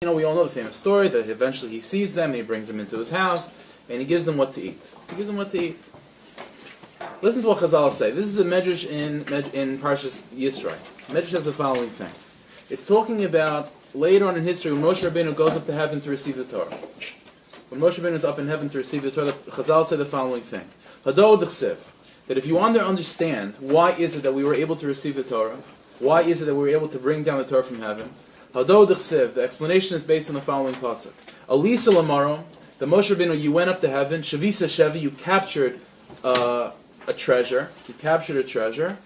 We all know the famous story that eventually he sees them, and he brings them into his house, and he gives them what to eat. Listen to what Chazal say. This is a medrash in Parshas Yisro. Medrash has the following thing. It's talking about later on in history when Moshe Rabbeinu goes up to heaven to receive the Torah. When Moshe Rabbeinu is up in heaven to receive the Torah, Chazal say the following thing. Hador d'chsev, that if you want to understand why is it that we were able to receive the Torah, why is it that we were able to bring down the Torah from heaven, Hador d'chsev, the explanation is based on the following pasuk. Alisa lamaro, the Moshe Rabbeinu, you went up to heaven, Shavisa Shevi, you captured a treasure. You captured a treasure.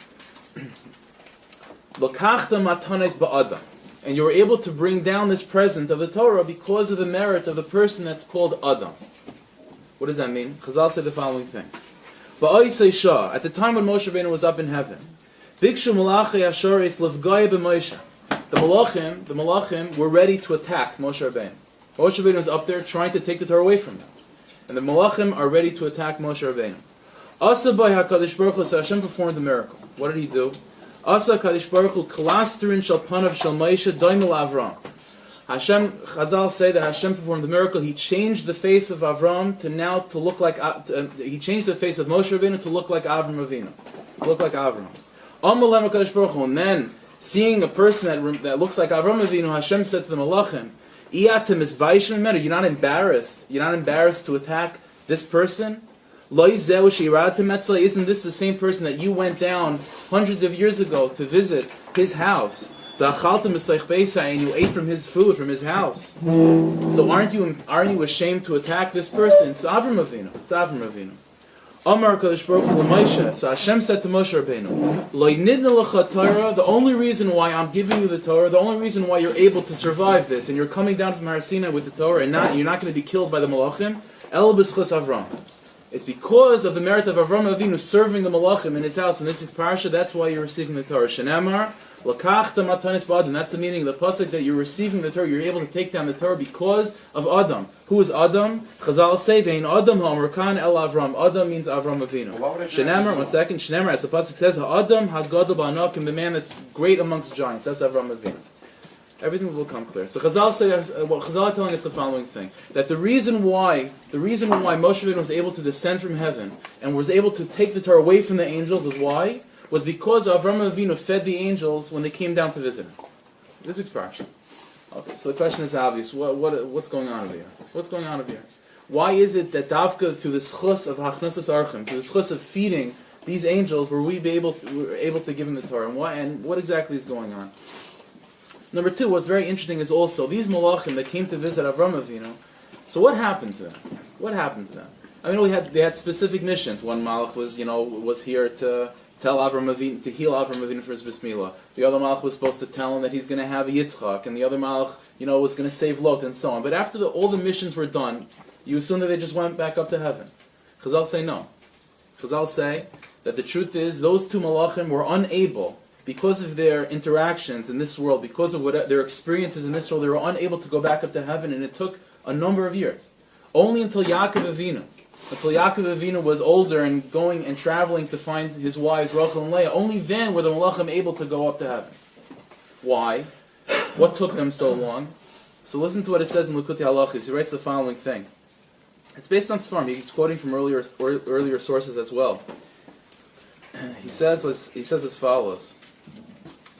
Lokachta matanes ba'adam. And you were able to bring down this present of the Torah because of the merit of the person that's called Adam. What does that mean? Chazal said the following thing. Ba'oisei Shah, at the time when Moshe Rabbeinu was up in heaven, Bikshu malachei asharis levgaya b'Moshe. The malachim were ready to attack Moshe Rabbeinu. Moshe Rabbeinu was up there trying to take the Torah away from them. And the malachim are ready to attack Moshe Rabbeinu. Asa by HaKadosh Baruch Hu, so Hashem performed the miracle. What did he do? Asa HaKadosh Baruch Hu klasterin shal panav shal Moshe doimel Avram. Chazal say that Hashem performed the miracle. He changed the face of Avram to look like, he changed the face of Moshe Rabbeinu to look like Avram Avinu. To look like Avram. Amalem HaKadosh Baruch Hu, and then, seeing a person that looks like Avram Avinu, Hashem said to the malachim, Iyatim is vaishim, you're not embarrassed. You're not embarrassed to attack this person? Isn't this the same person that you went down hundreds of years ago to visit his house? And you ate from his food, from his house. So aren't you ashamed to attack this person? It's Avram Avinu. It's Avram Avinu. Amar Kadosh Baruch Hu Moshe. So Hashem said to Moshe Rabbeinu, the only reason why I'm giving you the Torah, the only reason why you're able to survive this, and you're coming down from Har Sinai with the Torah, and you're not going to be killed by the Malachim, El B'schus Avram. It's because of the merit of Avram Avinu serving the Malachim in his house in this parsha. That's why you're receiving the Torah. Shenamar Lakachta Matanis Ba'adam. That's the meaning of the pasuk, that you're receiving the Torah. You're able to take down the Torah because of Adam. Who is Adam? Chazal say Vein Adam Ha'amrakan El Avram. Adam means Avram Avinu. Shenamar. One second. Shenamar, as the pasuk says, Ha'adam Ha'gadol Ba'anakim, the man that's great amongst giants. That's Avram Avinu. Everything will come clear. So Chazal say, Chazal are telling us the following thing: that the reason why Moshe Rabbeinu was able to descend from heaven and was able to take the Torah away from the angels was because Avram Avinu fed the angels when they came down to visit him. This is parsha. Okay, so the question is obvious. What's going on over here? What's going on over here? Why is it that Davka, through the schus of Hachnasas Archim, through the schus of feeding these angels, were we able to give them the Torah? And what exactly is going on? Number two, what's very interesting is also these malachim that came to visit Avram Avinu. So what happened to them? What happened to them? I mean, they had specific missions. One malach was here to tell Avram Avinu, to heal Avram Avinu for his bris milah. The other malach was supposed to tell him that he's going to have a Yitzchak, and the other malach, was going to save Lot and so on. But after all the missions were done, you assume that they just went back up to heaven. Chazal say no. Chazal say that the truth is those two malachim were unable, because of their interactions in this world, because of their experiences in this world, they were unable to go back up to heaven, and it took a number of years. Only until Yaakov Avinu was older and going and traveling to find his wives Rachel and Leah, only then were the Malachim able to go up to heaven. Why? What took them so long? So listen to what it says in Likutei Halachos. He writes the following thing. It's based on Sfarim. He's quoting from earlier sources as well. He says as follows.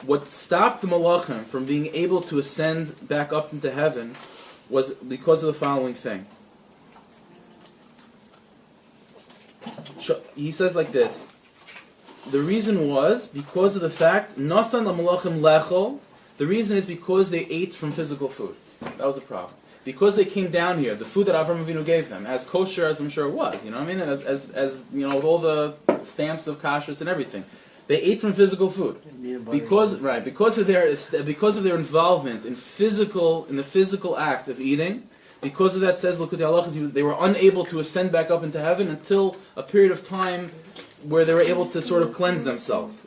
What stopped the Malachim from being able to ascend back up into heaven was because of the following thing. He says like this. The reason was because of the fact, Nasan la-Malachim lechol, the reason is because they ate from physical food. That was the problem. Because they came down here, the food that Avram Avinu gave them, as kosher as I'm sure it was, as with all the stamps of kashrus and everything. They ate from physical food because of their involvement in the physical act of eating. Because of that, says Likutei Halachos, they were unable to ascend back up into heaven until a period of time where they were able to sort of cleanse themselves.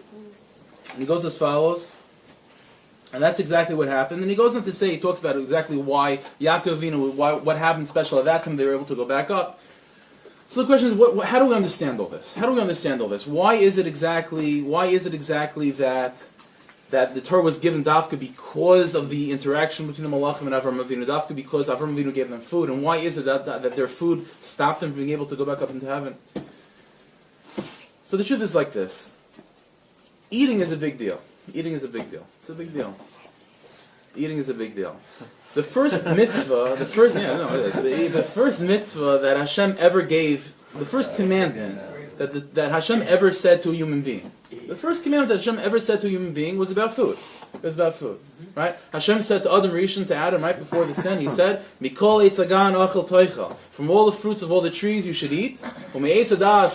And he goes as follows, and that's exactly what happened. And he goes on to say, he talks about exactly why Yaakov Avinu, what happened special at that time they were able to go back up. So the question is, how do we understand all this? Why is it exactly that that the Torah was given dafka because of the interaction between the Malachim and Avram Avinu, dafka because Avram Avinu gave them food. And why is it that their food stopped them from being able to go back up into heaven? So the truth is like this. Eating is a big deal. Eating is a big deal. It's a big deal. Eating is a big deal. The first mitzvah, the first mitzvah that Hashem ever gave, the first commandment that Hashem ever said to a human being, the first commandment that Hashem ever said to a human being was about food. It was about food, right? Hashem said to Adam Rishon, to Adam, right before the sin, He said, "Mikol eitz hagan ochel toichel." From all the fruits of all the trees you should eat. But from the eitz hadas,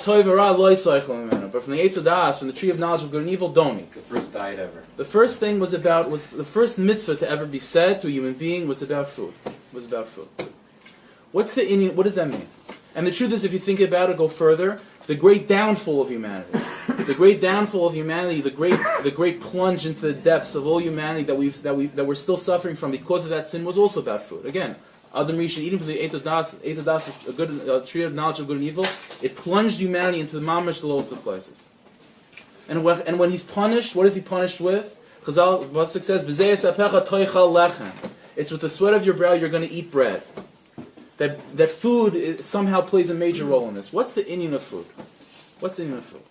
from the tree of knowledge of good and evil, don't eat. The first diet ever. The first thing was the first mitzvah to ever be said to a human being was about food. Was about food. What does that mean? And the truth is, if you think about it, go further, the great downfall of humanity, the great plunge into the depths of all humanity that we're still suffering from because of that sin was also about food. Again, Adam Rishon eating from the Eitz Hadas, a tree of knowledge of good and evil, it plunged humanity into the mamash, the lowest of places. And when he's punished, what is he punished with? Chazal Pasuk says, "B'zei apecha toichal lechem." It's with the sweat of your brow you're going to eat bread. That food somehow plays a major role in this. What's the inyan of food? What's the inyan of food?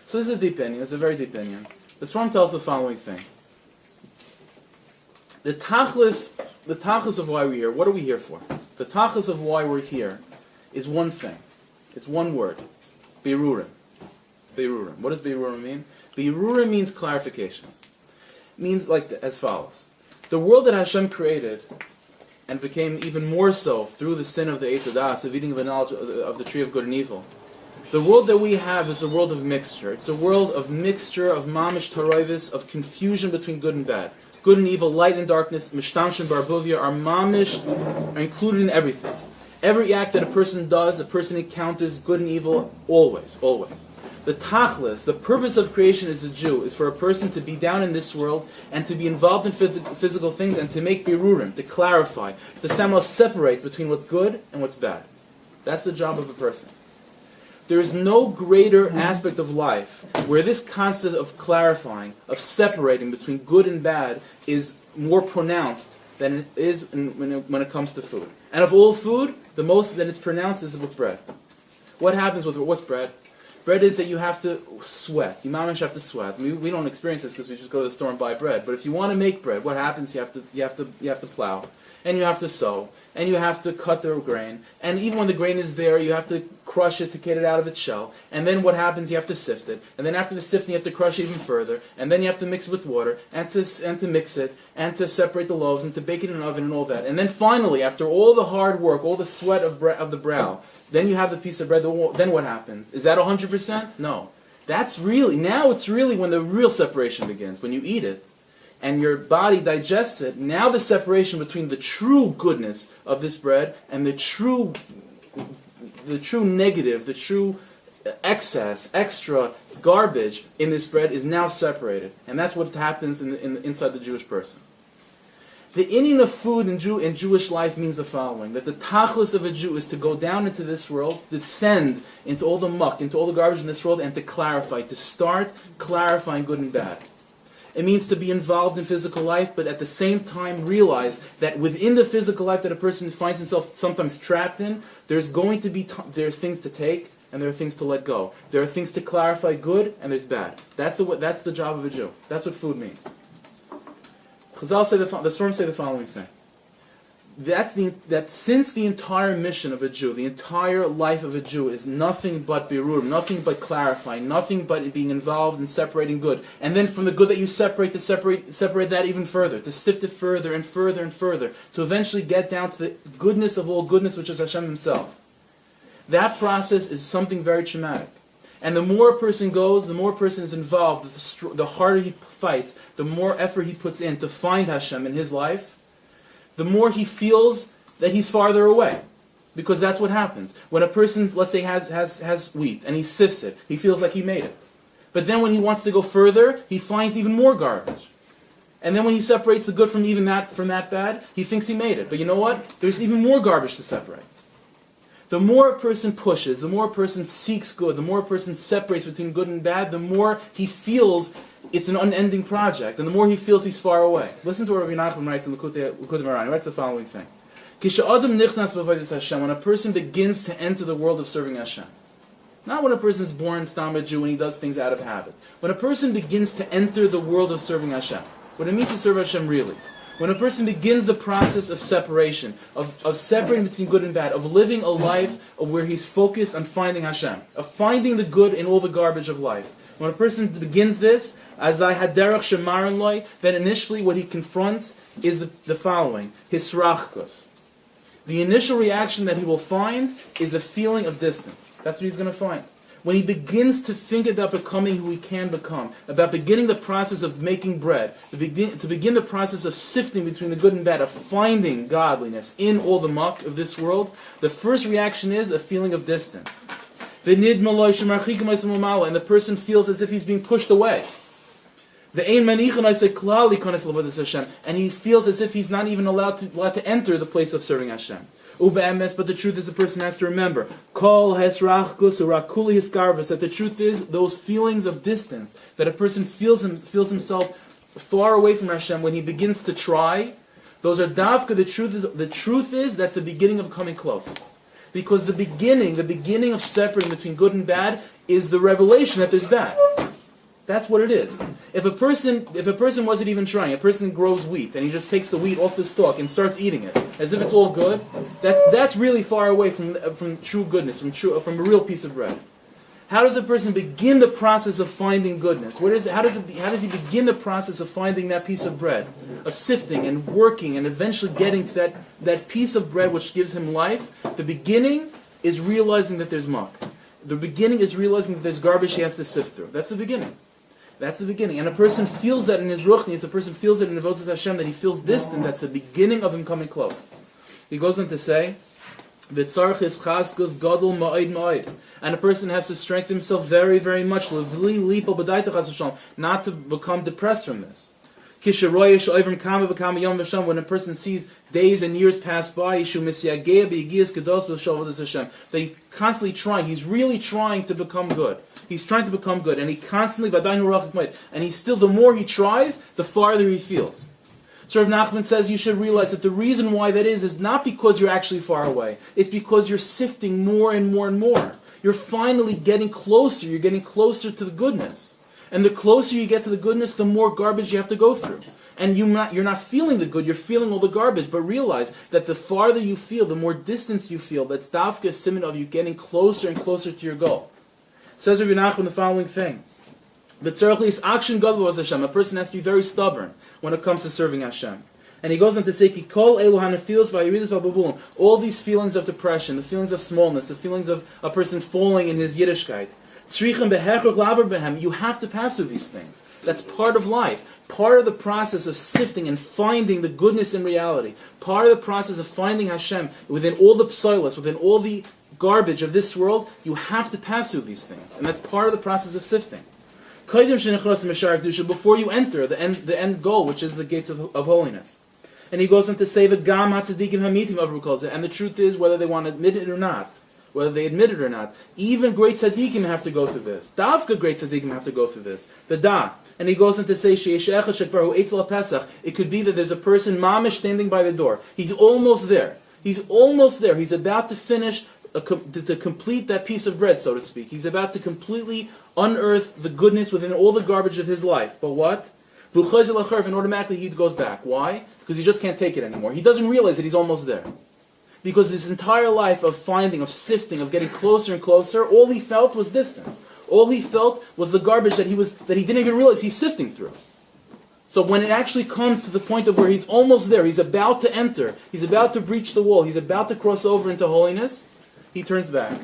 So this is a deep inyan. It's a very deep inyan. The Sfarim tells the following thing. The tachlis of why we're here. What are we here for? The tachlis of why we're here is one thing. It's one word. Beirurim. Beirurim. What does Beirurim mean? Beirurim means clarifications. It means as follows. The world that Hashem created and became even more so through the sin of the Eitz Hadas, of eating of the knowledge of the tree of good and evil. The world that we have is a world of mixture. It's a world of mixture, of mamish taroivis, of confusion between good and bad. Good and evil, light and darkness, mishtamshin barbuvia, are mamish, are included in everything. Every act that a person does, a person encounters good and evil, always, always. The tachlis, the purpose of creation as a Jew, is for a person to be down in this world and to be involved in physical things and to make birurim, to clarify, to somehow separate between what's good and what's bad. That's the job of a person. There is no greater aspect of life where this concept of clarifying, of separating between good and bad is more pronounced than it is when it comes to food. And of all food, the most that it's pronounced is with bread. What happens with what's bread? Bread is that you have to sweat. You mamish have to sweat. We don't experience this because we just go to the store and buy bread. But if you want to make bread, what happens? You have to plow, and you have to sow, and you have to cut the grain. And even when the grain is there, you have to crush it to get it out of its shell. And then what happens? You have to sift it. And then after the sifting, you have to crush it even further. And then you have to mix it with water and to mix it and to separate the loaves and to bake it in an oven and all that. And then finally, after all the hard work, all the sweat of the brow, then you have the piece of bread. Then what happens? Is that 100%? No. It's really when the real separation begins. When you eat it and your body digests it, now the separation between the true goodness of this bread and the true negative, the true excess, extra garbage in this bread is now separated. And that's what happens inside the Jewish person. The inyan of food in Jewish life means the following, that the tachlis of a Jew is to go down into this world, descend into all the muck, into all the garbage in this world, and to clarify, to start clarifying good and bad. It means to be involved in physical life, but at the same time realize that within the physical life that a person finds himself sometimes trapped in, there's going to be there's things to take and there are things to let go. There are things to clarify good and there's bad. That's the job of a Jew. That's what food means. Chazal say the Sfarim say the following thing. That since the entire mission of a Jew, the entire life of a Jew is nothing but birur, nothing but clarifying, nothing but being involved in separating good, and then from the good that you separate that even further, to sift it further and further and further, to eventually get down to the goodness of all goodness, which is Hashem Himself. That process is something very traumatic. And the more a person goes, the more a person is involved, the harder he fights, the more effort he puts in to find Hashem in his life, the more he feels that he's farther away. Because that's what happens. When a person, let's say, has wheat, and he sifts it, he feels like he made it. But then when he wants to go further, he finds even more garbage. And then when he separates the good from that bad, he thinks he made it. But you know what? There's even more garbage to separate. The more a person pushes, the more a person seeks good, the more a person separates between good and bad, the more he feels it's an unending project, and the more he feels he's far away. Listen to what Rabbi Nachman writes in Likutei Moharan. He writes the following thing. When a person begins to enter the world of serving Hashem, not when a person is born Stam a Jew and he does things out of habit. When a person begins to enter the world of serving Hashem, what it means to serve Hashem really, when a person begins the process of separation, of separating between good and bad, of living a life of where he's focused on finding Hashem, of finding the good in all the garbage of life. When a person begins this, as I had derech shemaran loy, then initially what he confronts is the following: hisrachkus. The initial reaction that he will find is a feeling of distance. That's what he's going to find. When he begins to think about becoming who he can become, about beginning the process of making bread, to begin the process of sifting between the good and bad, of finding godliness in all the muck of this world, the first reaction is a feeling of distance. And the person feels as if he's being pushed away. And he feels as if he's not even allowed to enter the place of serving Hashem. But the truth is, a person has to remember that the truth is those feelings of distance, that a person feels himself far away from Hashem when he begins to try. Those are dafka. The truth is that's the beginning of coming close, because the beginning of separating between good and bad is the revelation that there's bad. That's what it is. If a person wasn't even trying, a person grows wheat and he just takes the wheat off the stalk and starts eating it as if it's all good, that's really far away from true goodness, from a real piece of bread. How does a person begin the process of finding goodness? How does he begin the process of finding that piece of bread, of sifting and working and eventually getting to that piece of bread which gives him life? The beginning is realizing that there's muck. The beginning is realizing that there's garbage he has to sift through. That's the beginning. That's the beginning. And a person feels that in his ruchnius, a person feels that in Avodas Hashem, that he feels distant. That's the beginning of him coming close. He goes on to say, and a person has to strengthen himself very, very much, not to become depressed from this. When a person sees days and years pass by, that he's constantly trying, he's really trying to become good. He's trying to become good, and he constantly, and he's still, the more he tries, the farther he feels. So Rav Nachman says you should realize that the reason why that is not because you're actually far away. It's because you're sifting more and more and more. You're finally getting closer. You're getting closer to the goodness. And the closer you get to the goodness, the more garbage you have to go through. And you're not feeling the good, you're feeling all the garbage. But realize that the farther you feel, the more distance you feel. That's dafka a siman of you getting closer and closer to your goal. Says Rabbi Nachman the following thing. A person has to be very stubborn when it comes to serving Hashem. And he goes on to say, all these feelings of depression, the feelings of smallness, the feelings of a person falling in his Yiddishkeit, you have to pass through these things. That's part of life. Part of the process of sifting and finding the goodness in reality. Part of the process of finding Hashem within all the psilas, within all the garbage of this world, you have to pass through these things. And that's part of the process of sifting. Before you enter the end goal, which is the gates of holiness. And he goes on to say, and the truth is, whether they want to admit it or not, even great tzaddikim have to go through this. Davka great tzaddikim have to go through this. And he goes on to say, it could be that there's a person, mamish, standing by the door. He's almost there. He's about to finish, to complete that piece of bread, so to speak. He's about to completely unearth the goodness within all the garbage of his life. But what? And automatically he goes back. Why? Because he just can't take it anymore. He doesn't realize that he's almost there. Because this entire life of finding, of sifting, of getting closer and closer, all he felt was distance. All he felt was the garbage that he didn't even realize he's sifting through. So when it actually comes to the point of where he's almost there, he's about to enter, he's about to breach the wall, he's about to cross over into holiness, he turns back.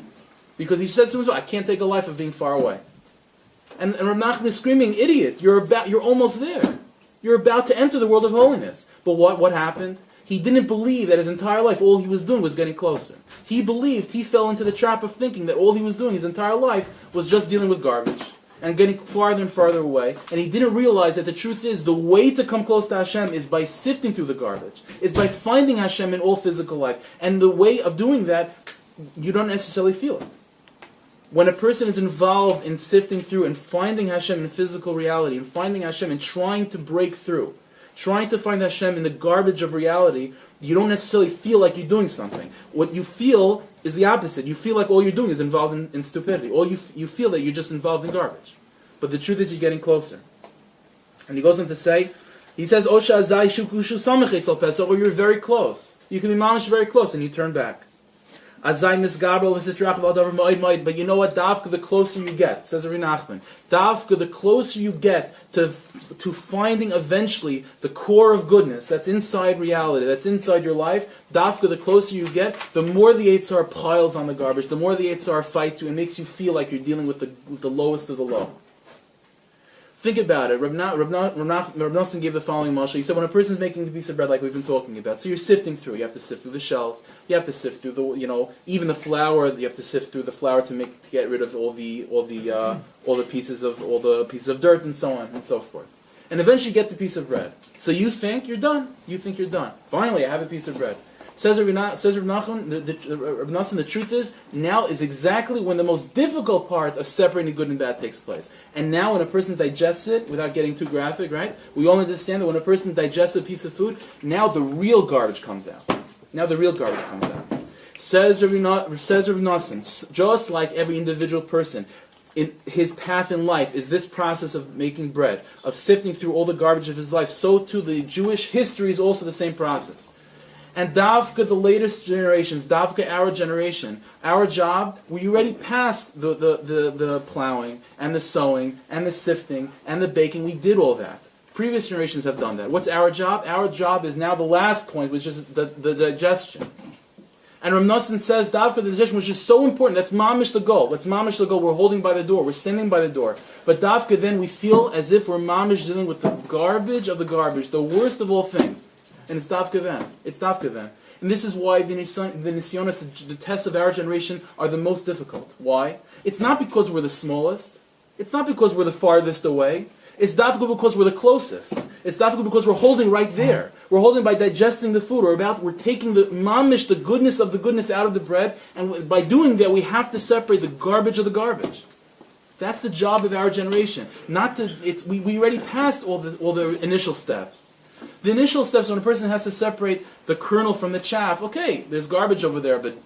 Because he says to himself, I can't take a life of being far away. And Rav Nachman is screaming, idiot, you're almost there. You're about to enter the world of holiness. But what happened? He didn't believe that his entire life all he was doing was getting closer. He fell into the trap of thinking that all he was doing his entire life was just dealing with garbage and getting farther and farther away. And he didn't realize that the truth is the way to come close to Hashem is by sifting through the garbage. It's by finding Hashem in all physical life. And the way of doing that you don't necessarily feel it. When a person is involved in sifting through and finding Hashem in physical reality, and finding Hashem and trying to break through, trying to find Hashem in the garbage of reality, you don't necessarily feel like you're doing something. What you feel is the opposite. You feel like all you're doing is involved in stupidity. You feel that you're just involved in garbage. But the truth is you're getting closer. And he goes on to say, he says, Osha azai shukushu samachetz al pesach, or you're very close. You can be mamish very close, and you turn back. Azai misgabel v'sitrach v'adavar ma'id ma'id. But you know what? Davka, the closer you get, says Rabbi Nachman. Davka, the closer you get to finding eventually the core of goodness that's inside reality, that's inside your life. Davka, the closer you get, the more the Yetzer Hara piles on the garbage, the more the Yetzer Hara fights you and makes you feel like you're dealing with the lowest of the low. Think about it. Reb Nosson gave the following mashal. He said, when a person's making a piece of bread like we've been talking about, so you're sifting through. You have to sift through the shells. You have to sift through the, even the flour. You have to sift through the flour to get rid of all the pieces of dirt and so on and so forth. And eventually you get the piece of bread. So you think you're done. Finally, I have a piece of bread. Says Reb Nosson, the truth is, now is exactly when the most difficult part of separating good and bad takes place. And now when a person digests it, without getting too graphic, right? We all understand that when a person digests a piece of food, now the real garbage comes out. Says Reb Nosson, just like every individual person, in his path in life is this process of making bread, of sifting through all the garbage of his life, so too the Jewish history is also the same process. And Davka, the latest generations, Davka, our generation, our job, we already passed the plowing and the sowing and the sifting and the baking. We did all that. Previous generations have done that. What's our job? Our job is now the last point, which is the digestion. And Reb Nosson says, Davka, the digestion, which is so important. That's mamish the goal. We're holding by the door. We're standing by the door. But Davka, then we feel as if we're mamish dealing with the garbage of the garbage, the worst of all things. And it's Davka then. And this is why the Nisyonos, the tests of our generation, are the most difficult. Why? It's not because we're the smallest. It's not because we're the farthest away. It's Davka because we're the closest. It's Davka because we're holding right there. We're holding by digesting the food. We're taking the mamish, the goodness of the goodness out of the bread. And by doing that, we have to separate the garbage of the garbage. That's the job of our generation. We already passed all the initial steps. The initial steps, when a person has to separate the kernel from the chaff, okay, there's garbage over there, but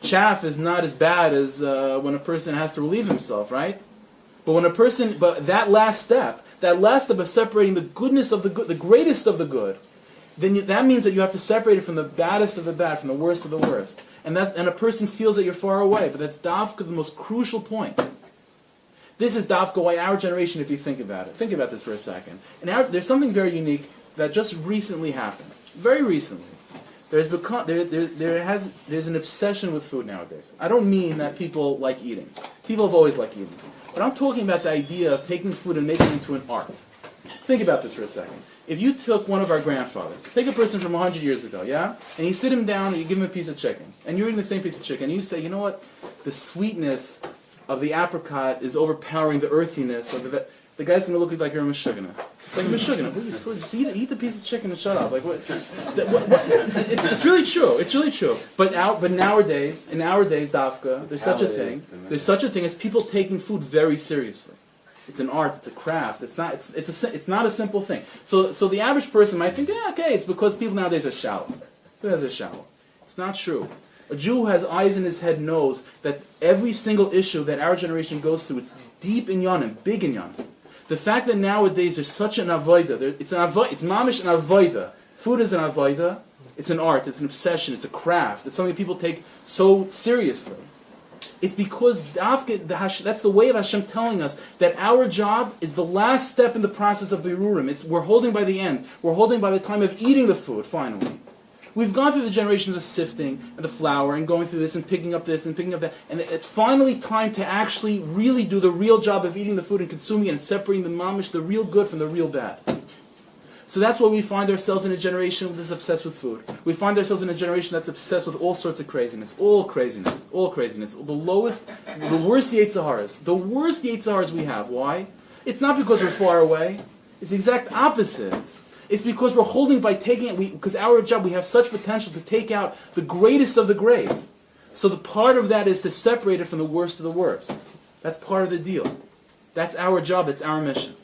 chaff is not as bad as when a person has to relieve himself, right? But that last step of separating the goodness of the good, the greatest of the good, then that means that you have to separate it from the baddest of the bad, from the worst of the worst. And a person feels that you're far away, but that's Davka, the most crucial point. This is Davka, why our generation, if you think about it. Think about this for a second. And there's something very unique that just recently happened. Very recently. There's an obsession with food nowadays. I don't mean that people like eating. People have always liked eating. But I'm talking about the idea of taking food and making it into an art. Think about this for a second. If you took one of our grandfathers, take a person from 100 years ago, yeah? And you sit him down and you give him a piece of chicken. And you're eating the same piece of chicken. And you say, you know what? The sweetness of the apricot is overpowering the earthiness of the guy's going to look like you're a meshugana. Like a meshugana. Just eat the piece of chicken and shut up. Like what? It's really true. It's really true. But nowadays, Davka, there's such a thing. There's such a thing as people taking food very seriously. It's an art. It's a craft. It's not a simple thing. So the average person might think, yeah, okay, it's because people nowadays are shallow. It's not true. A Jew who has eyes in his head knows that every single issue that our generation goes through, it's deep in Yanim, big in Yanim. The fact that nowadays there's such an avoida, it's mamish an avoida. Food is an avoida. It's an art. It's an obsession. It's a craft. It's something people take so seriously. It's because that's the way of Hashem telling us that our job is the last step in the process of Berurim. We're holding by the end. We're holding by the time of eating the food, finally. We've gone through the generations of sifting and the flour and going through this and picking up this and picking up that. And it's finally time to actually really do the real job of eating the food and consuming it and separating the mamish, the real good from the real bad. So that's why we find ourselves in a generation that's obsessed with food. We find ourselves in a generation that's obsessed with all sorts of craziness. All craziness. The worst Yetzer Haras. The worst Yetzer Haras we have. Why? It's not because we're far away. It's the exact opposite. It's because we're holding by taking it, because our job, we have such potential to take out the greatest of the great. So the part of that is to separate it from the worst of the worst. That's part of the deal. That's our job. That's our mission.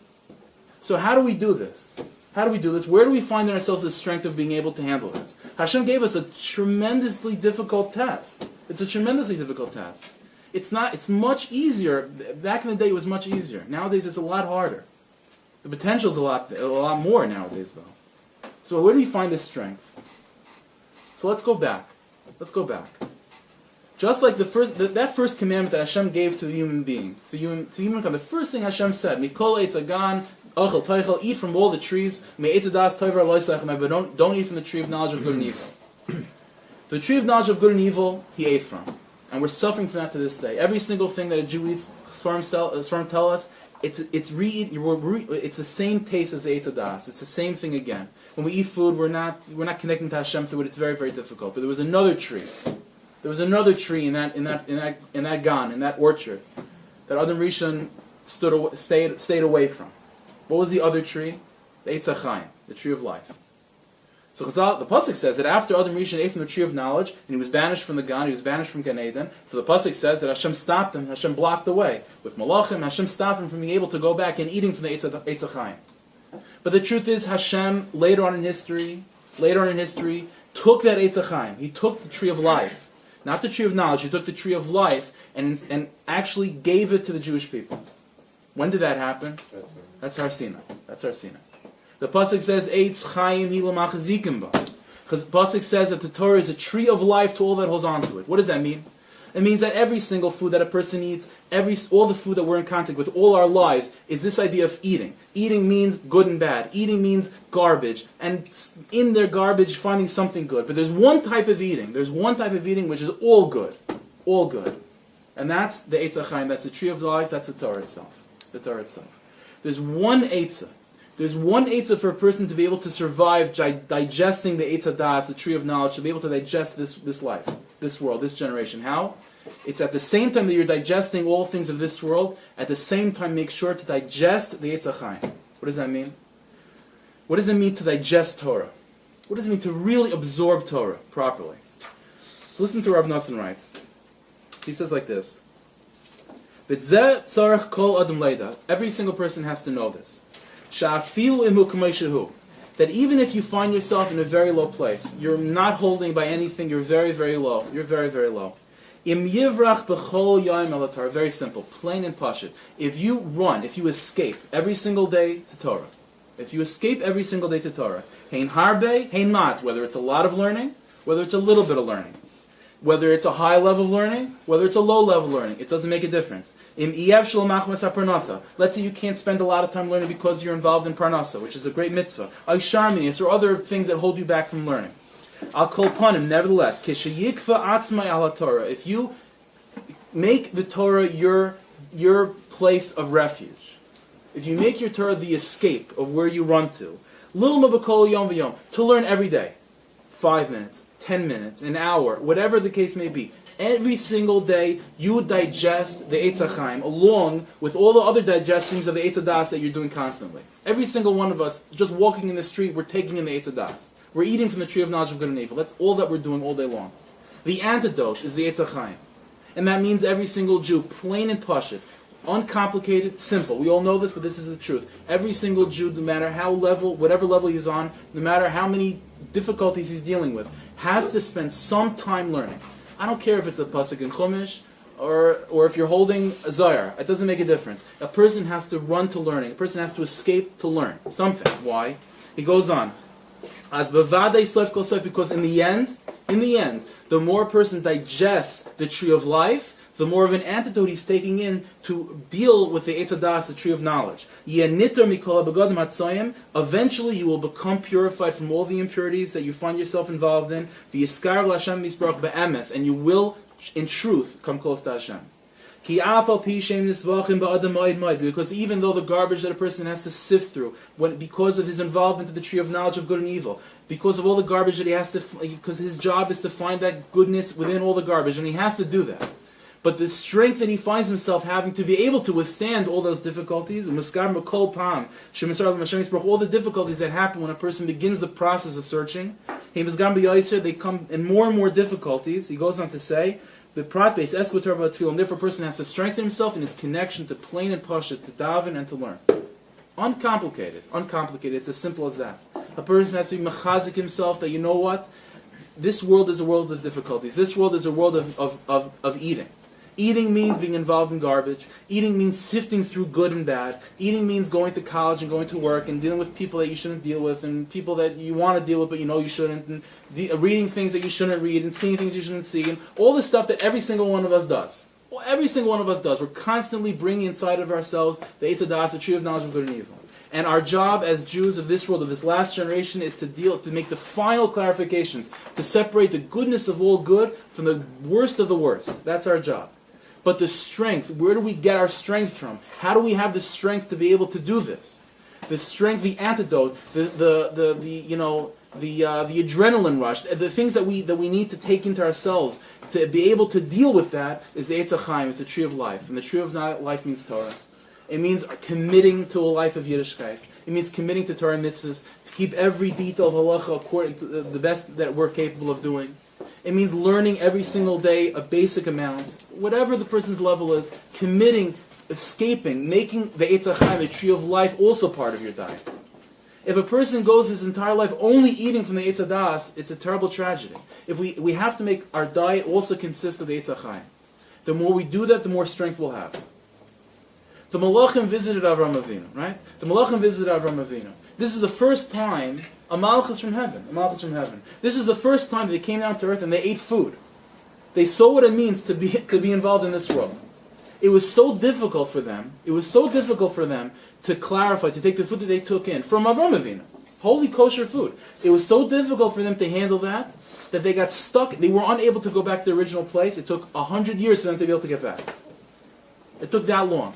So how do we do this? How do we do this? Where do we find in ourselves the strength of being able to handle this? Hashem gave us a tremendously difficult test. It's a tremendously difficult test. It's much easier. Back in the day it was much easier. Nowadays it's a lot harder. The potential is a lot more nowadays though. So where do we find this strength? So let's go back. Just like that first commandment that Hashem gave to the human being, to humankind, the first thing Hashem said, Mikol eitz hagan, ochel toichel, eat from all the trees, me'etz hadas toiver lo yisachem, but don't eat from the tree of knowledge of good and evil. The tree of knowledge of good and evil, he ate from. And we're suffering from that to this day. Every single thing that a Jew eats, Sfarim tell us, it's the same taste as the eitz hadas. It's the same thing again. When we eat food, we're not connecting to Hashem through it. It's very, very difficult. But there was another tree. There was another tree in that gan, in that orchard, that Adam Rishon stayed away from. What was the other tree? The Eitz HaChaim, the tree of life. So Chazal, the pasuk says that after Adam Rishon ate from the tree of knowledge, and he was banished from the gan, he was banished from Gan Eden. So the pasuk says that Hashem stopped him. Hashem blocked the way with malachim. Hashem stopped him from being able to go back and eating from the Eitz HaChaim. But the truth is, Hashem later on in history, took that Eitz HaChaim. He took the tree of life. Not the tree of knowledge, he took the tree of life and actually gave it to the Jewish people. When did that happen? That's Har Sinai. The pasuk says, Eitz Chaim hi l'machazikim ba. Because the pasuk says that the Torah is a tree of life to all that holds on to it. What does that mean? It means that every single food that a person eats, all the food that we're in contact with all our lives, is this idea of eating. Eating means good and bad. Eating means garbage. And in their garbage, finding something good. But there's one type of eating. There's one type of eating which is all good. All good. And that's the Eitz HaChaim. That's the tree of life. That's the Torah itself. There's one Eitzah. There's one Eitzah for a person to be able to survive digesting the Eitz HaDas, the tree of knowledge, to be able to digest this life, this world, this generation. How? It's at the same time that you're digesting all things of this world, at the same time make sure to digest the Eitz HaChaim. What does that mean? What does it mean to digest Torah? What does it mean to really absorb Torah properly? So listen to what Rav Nosson writes. He says like this. Every single person has to know this. That even if you find yourself in a very low place, you're not holding by anything, you're very, very low. You're very, very low. Very simple, plain and pashut. If you escape every single day to Torah, hein harbe, hein mat, whether it's a lot of learning, whether it's a little bit of learning, whether it's a high level of learning, whether it's a low level of learning, it doesn't make a difference. Let's say you can't spend a lot of time learning because you're involved in parnasa, which is a great mitzvah, or other things that hold you back from learning. I'll call upon him, nevertheless. If you make the Torah your place of refuge, if you make your Torah the escape of where you run to learn every day, 5 minutes, 10 minutes, an hour, whatever the case may be, every single day you digest the Eitz HaChaim along with all the other digestings of the Eitz HaDas that you're doing constantly. Every single one of us, just walking in the street, we're taking in the Eitz HaDas. We're eating from the tree of knowledge of good and evil. That's all that we're doing all day long. The antidote is the Eitz HaChaim. And that means every single Jew, plain and pashut, uncomplicated, simple. We all know this, but this is the truth. Every single Jew, no matter whatever level he's on, no matter how many difficulties he's dealing with, has to spend some time learning. I don't care if it's a pasuk in Chumash, or if you're holding a Zayar. It doesn't make a difference. A person has to run to learning. A person has to escape to learn something. Why? He goes on. As because in the end, the more a person digests the tree of life, the more of an antidote he's taking in to deal with the Eitz HaDas, the tree of knowledge. Eventually you will become purified from all the impurities that you find yourself involved in, and you will, in truth, come close to Hashem. Because even though the garbage that a person has to sift through, because of his involvement in the tree of knowledge of good and evil, because of all the garbage that he has to, because his job is to find that goodness within all the garbage, and he has to do that. But the strength that he finds himself having to be able to withstand all those difficulties, all the difficulties that happen when a person begins the process of searching, they come in more and more difficulties. He goes on to say, The prat base esquator tefillah, and therefore a person has to strengthen himself in his connection to plain and pasha, to daven and to learn. Uncomplicated. It's as simple as that. A person has to be mechazik himself that, you know what? This world is a world of difficulties. This world is a world of eating. Eating means being involved in garbage. Eating means sifting through good and bad. Eating means going to college and going to work and dealing with people that you shouldn't deal with and people that you want to deal with but you know you shouldn't, and reading things that you shouldn't read and seeing things you shouldn't see, and all the stuff that every single one of us does. Well, every single one of us does. We're constantly bringing inside of ourselves the Eitz Hadas, the tree of knowledge of good and evil. And our job as Jews of this world, of this last generation, is to make the final clarifications, to separate the goodness of all good from the worst of the worst. That's our job. But the strength, where do we get our strength from? How do we have the strength to be able to do this? The strength, the antidote, the adrenaline rush, the things that we need to take into ourselves to be able to deal with that is the Eitz HaChaim, it's the tree of life. And the tree of life means Torah. It means committing to a life of Yiddishkeit. It means committing to Torah mitzvahs, to keep every detail of halacha according to the best that we're capable of doing. It means learning every single day a basic amount, whatever the person's level is, committing, escaping, making the Eitz HaChaim, the tree of life, also part of your diet. If a person goes his entire life only eating from the Eitz Hadas, it's a terrible tragedy. If we have to make our diet also consist of the Eitz HaChaim. The more we do that, the more strength we'll have. The Malachim visited Avram Avinu, right? The Malachim visited Avram Avinu. This is the first time a Malchus from heaven. This is the first time they came down to earth and they ate food. They saw what it means to be involved in this world. It was so difficult for them. To clarify, to take the food that they took in from Avram Avinu, holy kosher food. It was so difficult for them to handle that they got stuck. They were unable to go back to the original place. It took 100 years for them to be able to get back. It took that long.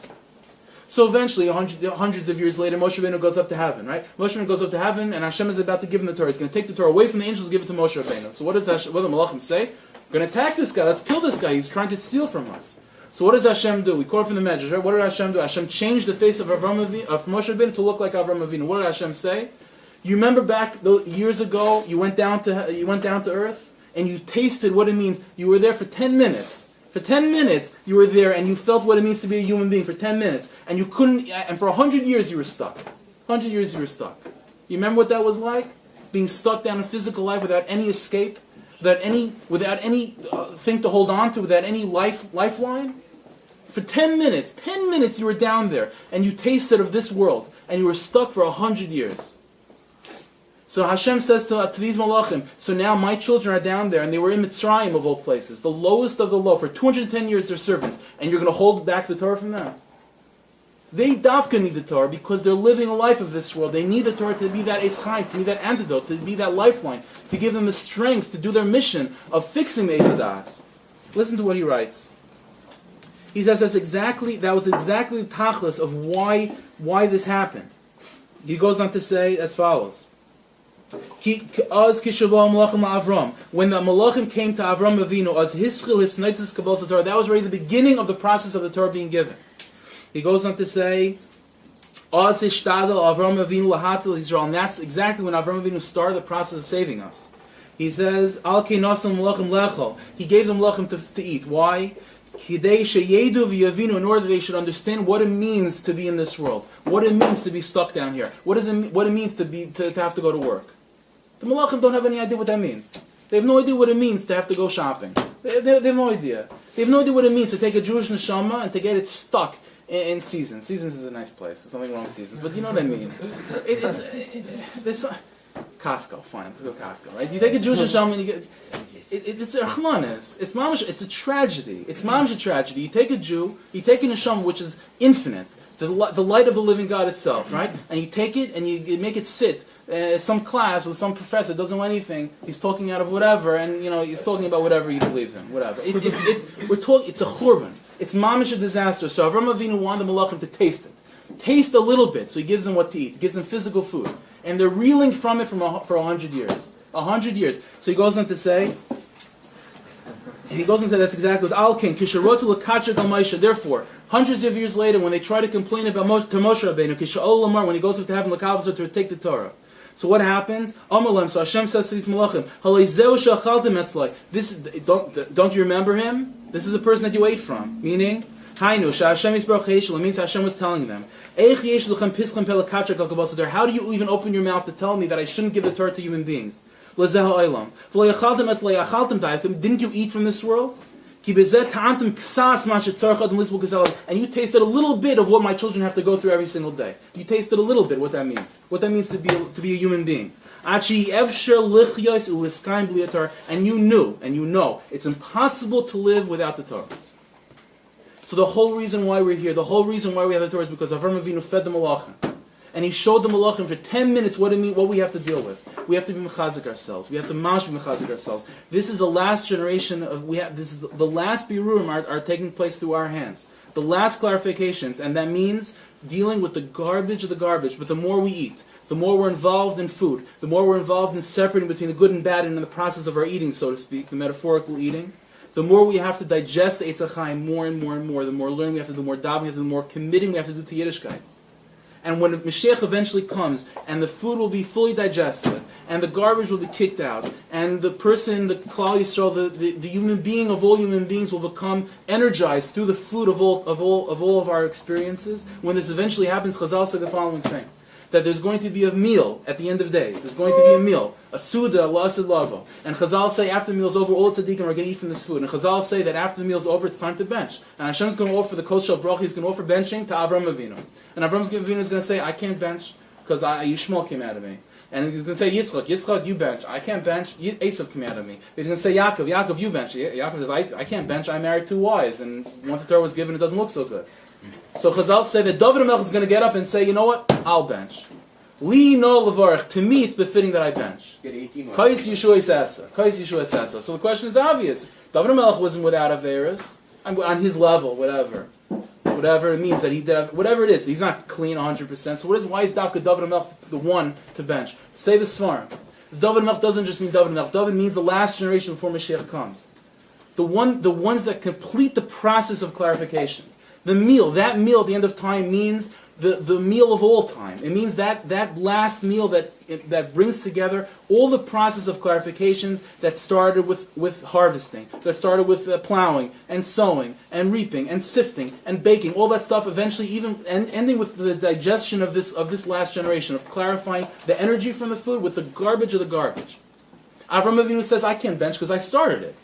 So eventually, hundreds of years later, Moshe Rabbeinu goes up to heaven, right? Moshe Rabbeinu goes up to heaven, and Hashem is about to give him the Torah. He's going to take the Torah away from the angels and give it to Moshe Rabbeinu. So what do the Malachim say? We're going to attack this guy. Let's kill this guy. He's trying to steal from us. So what does Hashem do? We quote from the Medrash, right? What did Hashem do? Hashem changed the face of Moshe Rabbeinu to look like Avram Avinu. What did Hashem say? You remember back years ago, you went down to earth, and you tasted what it means. You were there for 10 minutes. For 10 minutes, you were there and you felt what it means to be a human being for 10 minutes. And you couldn't, and for 100 years you were stuck. 100 years you were stuck. You remember what that was like? Being stuck down in physical life without any escape, without any thing to hold on to, without any lifeline? For 10 minutes you were down there and you tasted of this world and you were stuck for 100 years. So Hashem says to these malachim, so now my children are down there, and they were in Mitzrayim of all places, the lowest of the low. For 210 years they're servants, and you're going to hold back the Torah from them? They dafka need the Torah because they're living a life of this world. They need the Torah to be that Eitz Chaim, to be that antidote, to be that lifeline, to give them the strength to do their mission of fixing the Eitz Hadas. Listen to what he writes. He says that was exactly the tachlis of why this happened. He goes on to say as follows. When the Malachim came to Avram Avinu, that was already the beginning of the process of the Torah being given. He goes on to say, and that's exactly when Avram Avinu started the process of saving us. He says, he gave them Malachim to eat. Why? In order they should understand what it means to be in this world, what it means to be stuck down here, what it means to have to go to work. The Malachim don't have any idea what that means. They have no idea what it means to have to go shopping. They have no idea. They have no idea what it means to take a Jewish neshama and to get it stuck in Seasons. Seasons is a nice place. There's nothing wrong with Seasons, but you know what I mean. There's Costco, fine. Let's go Costco, right? You take a Jewish neshama and you get it's a Rahmanis. It's mamash. It's a tragedy. It's mamash a tragedy. You take a Jew, you take a neshama which is infinite, the light of the living God itself, right? And you take it and you make it sit. Some class with some professor doesn't know anything. He's talking out of whatever, and he's talking about whatever he believes in, whatever. It's a churban. It's mamish a disaster. So Avram Avinu wanted the Malachim to taste a little bit. So he gives them what to eat. He gives them physical food, and they're reeling from it for 100 years. 100 years. So he goes on to say. That's exactly what Al-Kin, therefore, hundreds of years later, when they try to complain about Moshe Rabbeinu, when he goes up to heaven, to take the Torah. So what happens? So Hashem says to these malachim, "Halei zeu she'achaltem etzlai." This don't you remember him? This is the person that you ate from. Meaning, Hainu she'Hashem yisbarach ha'eshul. It means Hashem was telling them, "Eich yesh lechem pischem pelakachak al kabal sadar." How do you even open your mouth to tell me that I shouldn't give the Torah to human beings? Lezeh ha'olam. V'lo yachaltem etzlai yachaltem ta'akim. Didn't you eat from this world? And you tasted a little bit of what my children have to go through every single day. You tasted a little bit what that means. What that means to be a human being. And you knew, and you know, it's impossible to live without the Torah. So the whole reason why we're here, the whole reason why we have the Torah is because Avraham Avinu fed the malachim. And he showed the malachim for 10 minutes what we have to deal with. We have to be mechazik ourselves. We have to mamash be mechazik ourselves. This is the last generation this is the last birurim are taking place through our hands. The last clarifications, and that means dealing with the garbage of the garbage. But the more we eat, the more we're involved in food, the more we're involved in separating between the good and bad and in the process of our eating, so to speak, the metaphorical eating, the more we have to digest the Eitz HaChaim more and more and more, the more learning we have to do, the more davening we have to do, the more committing we have to do to Yiddishkeit. And when Mashiach eventually comes, and the food will be fully digested, and the garbage will be kicked out, and the person, the Klal Yisrael, the human being of all human beings will become energized through the food of all of our experiences. When this eventually happens, Chazal said the following thing: that there's going to be a meal at the end of days. There's going to be a meal, a suda, la'asid lavo. And Chazal say after the meal's over, all the tzaddikim are going to eat from this food. And Chazal say that after the meal's over, it's time to bench. And Hashem's going to offer the kos shel bracha. He's going to offer benching to Avraham Avinu. And Avraham Avinu is going to say, I can't bench because Yishmael came out of me. And he's going to say, Yitzchak, you bench. I can't bench. Esav came out of me. He's going to say, Yaakov, you bench. Yaakov says, I can't bench. I married two wives. And once the Torah was given, it doesn't look so good. So Chazal say that David HaMelech is going to get up and say, you know what? I'll bench. Li no levarich. To me, it's befitting that I bench. Kais Yeshua Sasa. So the question is obvious. David HaMelech wasn't without Averis. On his level, whatever it means that he did, whatever it is, he's not clean 100%. So why is David HaMelech the one to bench? Say the Svarim. David HaMelech doesn't just mean David HaMelech. David means the last generation before Mashiach comes. The ones that complete the process of clarification. That meal at the end of time means the meal of all time. It means that last meal that brings together all the process of clarifications that started with harvesting, that started with plowing and sowing and reaping and sifting and baking, all that stuff. Eventually, even ending with the digestion of this last generation, of clarifying the energy from the food with the garbage of the garbage. Avraham Avinu says, "I can't bench because I started it."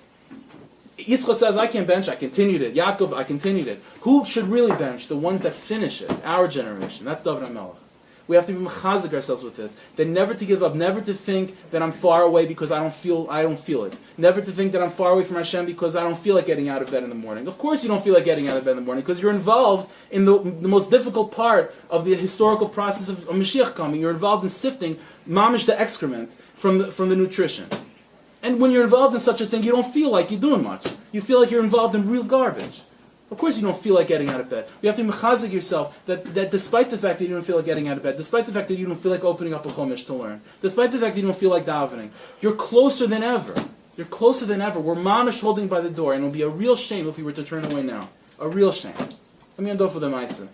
Yitzchak says, I can't bench, I continued it. Yaakov, I continued it. Who should really bench? The ones that finish it. Our generation. That's David HaMelech. We have to be mechazik ourselves with this. That never to give up, never to think that I'm far away because I don't feel it. Never to think that I'm far away from Hashem because I don't feel like getting out of bed in the morning. Of course you don't feel like getting out of bed in the morning because you're involved in the most difficult part of the historical process of Mashiach coming. You're involved in sifting mamish the excrement from the nutrition. And when you're involved in such a thing, you don't feel like you're doing much. You feel like you're involved in real garbage. Of course you don't feel like getting out of bed. You have to mechazik yourself that despite the fact that you don't feel like getting out of bed, despite the fact that you don't feel like opening up a chumash to learn, despite the fact that you don't feel like davening, you're closer than ever. You're closer than ever. We're mamish holding by the door, and it would be a real shame if we were to turn away now. A real shame. Let me end off with a ma'aseh.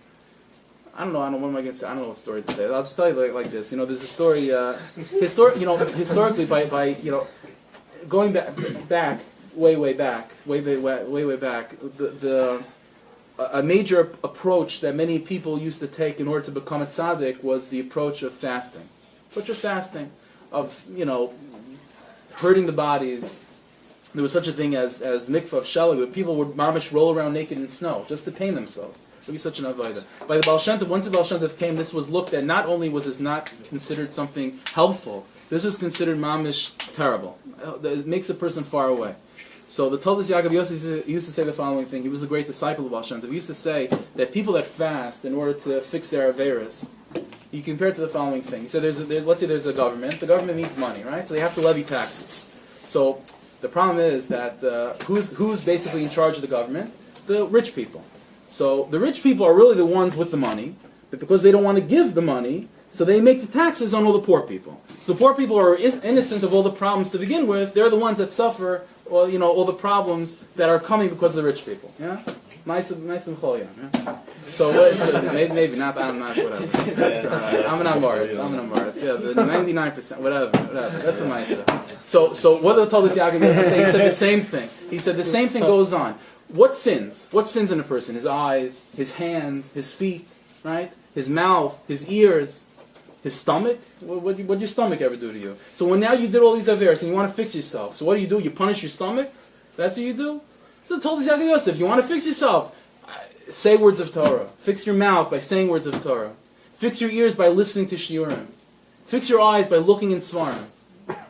I don't know what am I going to say? I don't know what story to say. I'll just tell you like this. There's a story, historically by going back, way back, a major approach that many people used to take in order to become a tzaddik was the approach of fasting. Of hurting the bodies. There was such a thing as mikvah of Shelag, where people would mamish roll around naked in snow just to pain themselves. It would be such an avodah. By the Baal Shem Tov, once the Baal Shem Tov came, this was looked at. Not only was this not considered something helpful, this was considered mamish terrible. It makes a person far away. So the Toldos Yaakov Yosef used to say the following thing. He was a great disciple of Baal Shem Tov. He used to say that people that fast in order to fix their averas, you compare it to the following thing. He said, let's say there's a government. The government needs money, right? So they have to levy taxes. So the problem is that who's basically in charge of the government? The rich people. So the rich people are really the ones with the money, but because they don't want to give the money, so they make the taxes on all the poor people. So the poor people are innocent of all the problems to begin with. They're the ones that suffer, all the problems that are coming because of the rich people. Yeah. Nice and cholyam. Yeah? So what? Maybe not. I'm not. Whatever. I'm an Amoritz. Yeah, the 99%. Whatever. That's the Maisa. So what they told us Yaakov Yosef, he said the same thing. He said the same thing goes on. What sins? What sins in a person? His eyes, his hands, his feet, right? His mouth, his ears, his stomach. What did your stomach ever do to you? So when now you did all these averos and you want to fix yourself, so what do? You punish your stomach? That's what you do? So told us Yaakov Yosef, you want to fix yourself, say words of Torah. Fix your mouth by saying words of Torah. Fix your ears by listening to shiurim. Fix your eyes by looking in svarim.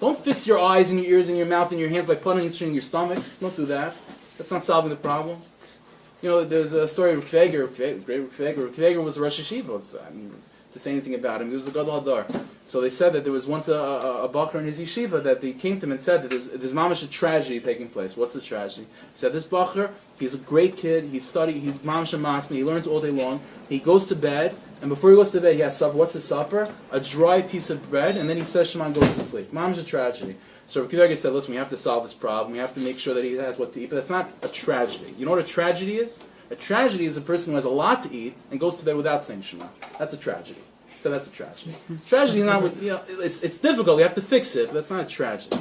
Don't fix your eyes and your ears and your mouth and your hands by punishing your stomach. Don't do that. That's not solving the problem. You know, there's a story of Reb Feger was a Rosh Yeshiva. To say anything about him, he was the Gadol Hadar. So they said that there was once a bacher in his yeshiva that they came to him and said that there's mamash a tragedy taking place. What's the tragedy? He said, this bacher, he's a great kid, he's mamash a masmi, he learns all day long, he goes to bed, and before he goes to bed he has supper. What's his supper? A dry piece of bread, and then he says Shema and goes to sleep. Mamash a tragedy. So Reb Kiva said, listen, we have to solve this problem, we have to make sure that he has what to eat, but that's not a tragedy. You know what a tragedy is? A tragedy is a person who has a lot to eat and goes to bed without saying Shema. That's a tragedy. So that's a tragedy. Tragedy is not, it's difficult. We have to fix it, but that's not a tragedy.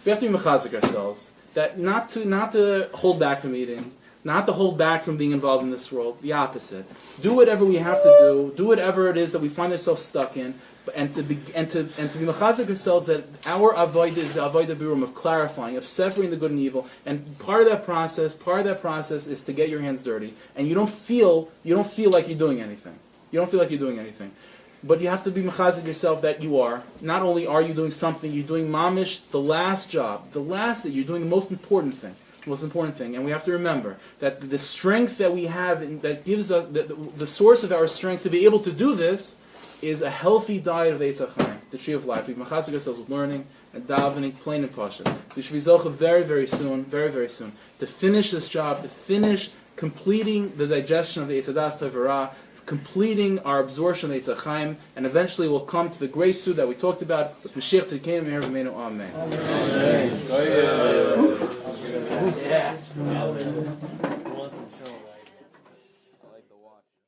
We have to be mechazik ourselves. That not to hold back from eating, not to hold back from being involved in this world. The opposite. Do whatever we have to do. Do whatever it is that we find ourselves stuck in, and to be mechazik ourselves that our avodah is the avodah birum of clarifying, of separating the good and evil. And part of that process is to get your hands dirty, and you don't feel like you're doing anything. You don't feel like you're doing anything. But you have to be mechazik yourself that you are. Not only are you doing something, you're doing mamish, the last job. That you're doing the most important thing. And we have to remember that the strength that we have, that gives us, the source of our strength to be able to do this, is a healthy diet of Eitz HaChaim, the tree of life. We mechazik ourselves with learning and davening, plain and pasha. So we should be zocha very, very soon, to finish this job, to finish completing the digestion of the Eitz Hadas Tov, completing our absorption of Eitz HaChaim, and eventually we'll come to the great suit that we talked about, with Mashiach Tzidkeinu Meir V'meinu. Amen. Amen.